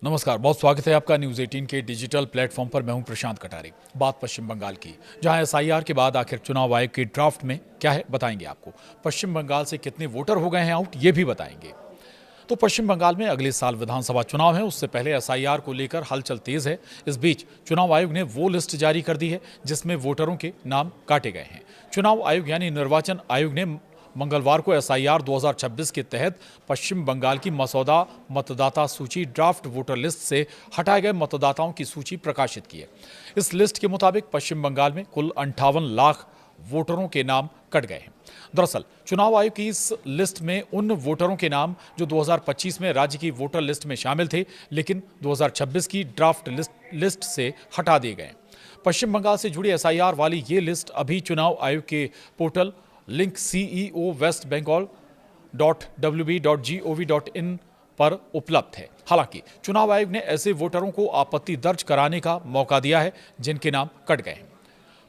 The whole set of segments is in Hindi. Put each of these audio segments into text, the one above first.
नमस्कार, बहुत स्वागत है आपका न्यूज़ 18 के डिजिटल प्लेटफॉर्म पर। मैं हूं प्रशांत कटारे। बात पश्चिम बंगाल की, जहां एसआईआर के बाद आखिर चुनाव आयोग के ड्राफ्ट में क्या है बताएंगे आपको। पश्चिम बंगाल से कितने वोटर हो गए हैं आउट, ये भी बताएंगे। तो पश्चिम बंगाल में अगले साल विधानसभा चुनाव है, उससे पहले एसआईआर को लेकर हलचल तेज है। इस बीच चुनाव आयोग ने वो लिस्ट जारी कर दी है जिसमें वोटरों के नाम काटे गए हैं। चुनाव आयोग यानी निर्वाचन आयोग ने मंगलवार को एसआईआर 2026 के तहत पश्चिम बंगाल की मसौदा मतदाता सूची ड्राफ्ट वोटर लिस्ट से हटाए गए मतदाताओं की सूची प्रकाशित की है। इस लिस्ट के मुताबिक पश्चिम बंगाल में कुल 58 लाख वोटरों के नाम कट गए हैं। दरअसल चुनाव आयोग की इस लिस्ट में उन वोटरों के नाम जो 2025 में राज्य की वोटर लिस्ट में शामिल थे, लेकिन 2026 की ड्राफ्ट लिस्ट से हटा दिए गए। पश्चिम बंगाल से जुड़ी एसआईआर वाली ये लिस्ट अभी चुनाव आयोग के पोर्टल लिंक ceo.west.bengal.wb.gov.in पर उपलब्ध है। हालांकि चुनाव आयोग ने ऐसे वोटरों को आपत्ति दर्ज कराने का मौका दिया है जिनके नाम कट गए हैं।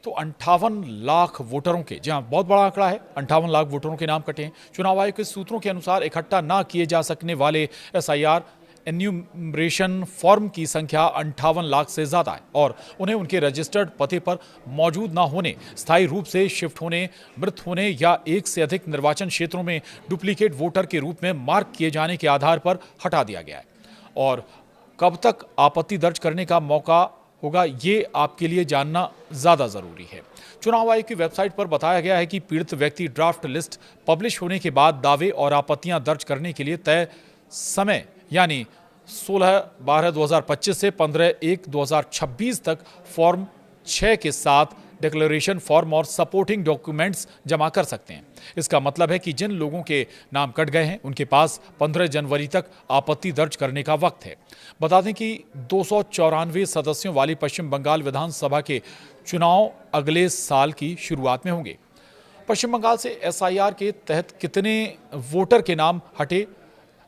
तो 58 लाख वोटरों के, जहां बहुत बड़ा आंकड़ा है, 58 लाख वोटरों के नाम कटे हैं। चुनाव आयोग के सूत्रों के अनुसार इकट्ठा ना किए जा सकने वाले एसआईआर एन्यूमरेशन फॉर्म की संख्या 58 लाख से ज्यादा है और उन्हें उनके रजिस्टर्ड पते पर मौजूद ना होने, स्थायी रूप से शिफ्ट होने, मृत होने या एक से अधिक निर्वाचन क्षेत्रों में डुप्लीकेट वोटर के रूप में मार्क किए जाने के आधार पर हटा दिया गया है। और कब तक आपत्ति दर्ज करने का मौका होगा, ये आपके लिए जानना ज्यादा जरूरी है। चुनाव आयोग की वेबसाइट पर बताया गया है कि पीड़ित व्यक्ति ड्राफ्ट लिस्ट पब्लिश होने के बाद दावे और आपत्तियां दर्ज करने के लिए तय समय यानी 16/12/2025 से 15/1/2026 तक फॉर्म 6 के साथ डिक्लेरेशन फॉर्म और सपोर्टिंग डॉक्यूमेंट्स जमा कर सकते हैं। इसका मतलब है कि जिन लोगों के नाम कट गए हैं उनके पास 15 जनवरी तक आपत्ति दर्ज करने का वक्त है। बता दें कि 294 सदस्यों वाली पश्चिम बंगाल विधानसभा के चुनाव अगले साल की शुरुआत में होंगे। पश्चिम बंगाल से एसआईआर के तहत कितने वोटर के नाम हटे,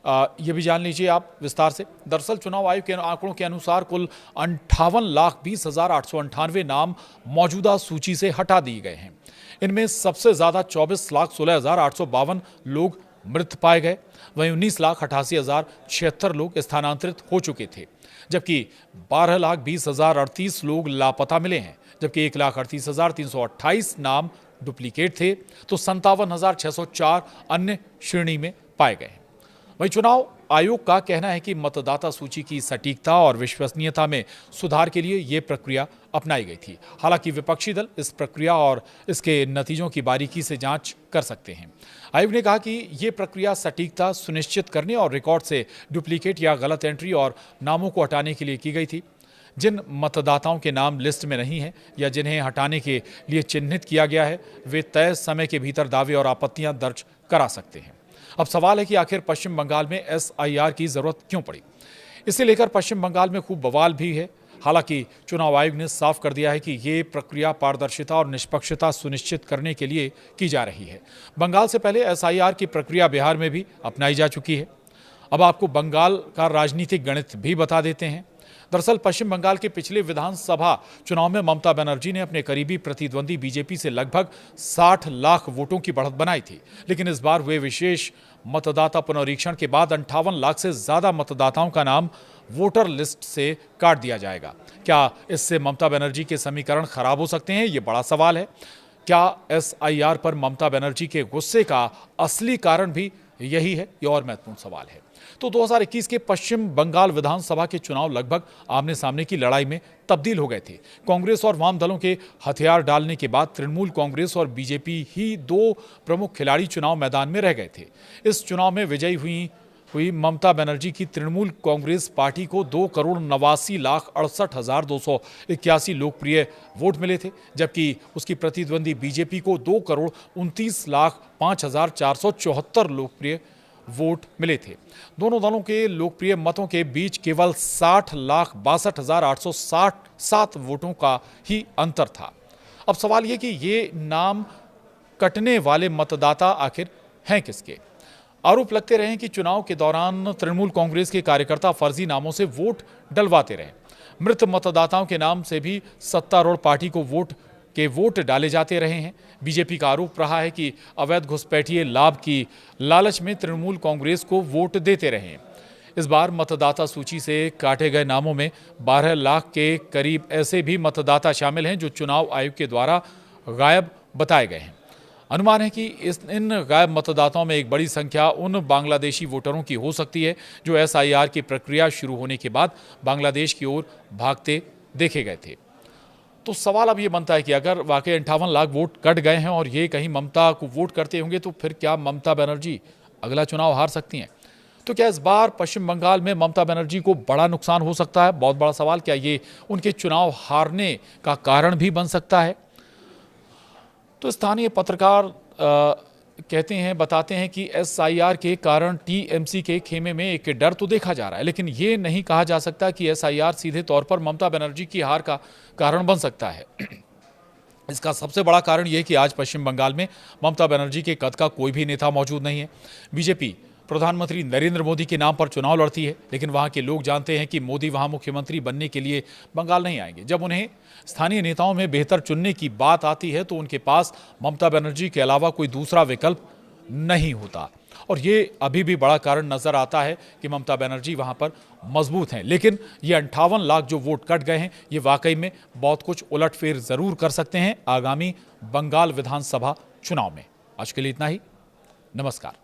ये भी जान लीजिए आप विस्तार से। दरअसल चुनाव आयोग के आंकड़ों के अनुसार कुल 58,20,898 नाम मौजूदा सूची से हटा दिए गए हैं। इनमें सबसे ज्यादा 24,16,852 लोग मृत पाए गए, वहीं 19,88,076 लोग स्थानांतरित हो चुके थे, जबकि 12,20,038 लोग लापता मिले हैं, जबकि 1,38,328 नाम डुप्लीकेट थे, तो 57,604 अन्य श्रेणी में पाए गए। वहीं चुनाव आयोग का कहना है कि मतदाता सूची की सटीकता और विश्वसनीयता में सुधार के लिए ये प्रक्रिया अपनाई गई थी। हालांकि विपक्षी दल इस प्रक्रिया और इसके नतीजों की बारीकी से जांच कर सकते हैं। आयोग ने कहा कि ये प्रक्रिया सटीकता सुनिश्चित करने और रिकॉर्ड से डुप्लीकेट या गलत एंट्री और नामों को हटाने के लिए की गई थी। जिन मतदाताओं के नाम लिस्ट में नहीं है या जिन्हें हटाने के लिए चिन्हित किया गया है, वे तय समय के भीतर दावे और आपत्तियां दर्ज करा सकते हैं। अब सवाल है कि आखिर पश्चिम बंगाल में एसआईआर की जरूरत क्यों पड़ी। इसे लेकर पश्चिम बंगाल में खूब बवाल भी है। हालांकि चुनाव आयोग ने साफ कर दिया है कि ये प्रक्रिया पारदर्शिता और निष्पक्षता सुनिश्चित करने के लिए की जा रही है। बंगाल से पहले एसआईआर की प्रक्रिया बिहार में भी अपनाई जा चुकी है। अब आपको बंगाल का राजनीतिक गणित भी बता देते हैं। दरअसल पश्चिम बंगाल के पिछले विधानसभा चुनाव में ममता बनर्जी ने अपने करीबी प्रतिद्वंदी बीजेपी से लगभग 60 लाख वोटों की बढ़त बनाई थी, लेकिन इस बार हुए विशेष मतदाता पुनरीक्षण के बाद 58 लाख से ज्यादा मतदाताओं का नाम वोटर लिस्ट से काट दिया जाएगा। क्या इससे ममता बनर्जी के समीकरण खराब हो सकते हैं, ये बड़ा सवाल है। क्या एसआईआर पर ममता बनर्जी के गुस्से का असली कारण भी यही है, ये और महत्वपूर्ण सवाल है। तो 2021 के पश्चिम बंगाल विधानसभा के चुनाव लगभग आमने सामने की लड़ाई में तब्दील हो गए थे। कांग्रेस और वाम दलों के हथियार डालने के बाद तृणमूल कांग्रेस और बीजेपी ही दो प्रमुख खिलाड़ी चुनाव मैदान में रह गए थे। इस चुनाव में विजयी हुई ममता बनर्जी की तृणमूल कांग्रेस पार्टी को 2,89,68,281 लोकप्रिय वोट मिले थे, जबकि उसकी प्रतिद्वंदी बीजेपी को 2,29,05,474 लोकप्रिय वोट मिले थे। दोनों दलों के लोकप्रिय मतों के बीच केवल 60,62,867 वोटों का ही अंतर था। अब सवाल यह कि ये नाम कटने वाले मतदाता आखिर हैं किसके। आरोप लगते रहे कि चुनाव के दौरान तृणमूल कांग्रेस के कार्यकर्ता फर्जी नामों से वोट डलवाते रहे। मृत मतदाताओं के नाम से भी सत्तारूढ़ पार्टी को वोट डाले जाते रहे हैं। बीजेपी का आरोप रहा है कि अवैध घुसपैठिए लाभ की लालच में तृणमूल कांग्रेस को वोट देते रहे हैं। इस बार मतदाता सूची से काटे गए नामों में 12 लाख के करीब ऐसे भी मतदाता शामिल हैं जो चुनाव आयोग के द्वारा गायब बताए गए हैं। अनुमान है कि इन गायब मतदाताओं में एक बड़ी संख्या उन बांग्लादेशी वोटरों की हो सकती है जो एसआईआर की प्रक्रिया शुरू होने के बाद बांग्लादेश की ओर भागते देखे गए थे। तो सवाल अब ये बनता है कि अगर वाकई 58 लाख वोट कट गए हैं और ये कहीं ममता को वोट करते होंगे तो फिर क्या ममता बनर्जी अगला चुनाव हार सकती हैं? तो क्या इस बार पश्चिम बंगाल में ममता बनर्जी को बड़ा नुकसान हो सकता है? बहुत बड़ा सवाल। क्या ये उनके चुनाव हारने का कारण भी बन सकता है? तो स्थानीय पत्रकार बताते हैं कि एसआईआर के कारण टीएमसी के खेमे में एक डर तो देखा जा रहा है, लेकिन ये नहीं कहा जा सकता कि एसआईआर सीधे तौर पर ममता बनर्जी की हार का कारण बन सकता है। इसका सबसे बड़ा कारण यह कि आज पश्चिम बंगाल में ममता बनर्जी के कद का कोई भी नेता मौजूद नहीं है। बीजेपी प्रधानमंत्री नरेंद्र मोदी के नाम पर चुनाव लड़ती है, लेकिन वहां के लोग जानते हैं कि मोदी वहां मुख्यमंत्री बनने के लिए बंगाल नहीं आएंगे। जब उन्हें स्थानीय नेताओं में बेहतर चुनने की बात आती है तो उनके पास ममता बनर्जी के अलावा कोई दूसरा विकल्प नहीं होता। और ये अभी भी बड़ा कारण नजर आता है कि ममता बनर्जी वहां पर मजबूत हैं, लेकिन ये 58 लाख जो वोट कट गए हैं ये वाकई में बहुत कुछ उलटफेर जरूर कर सकते हैं आगामी बंगाल विधानसभा चुनाव में। आज के लिए इतना ही। नमस्कार।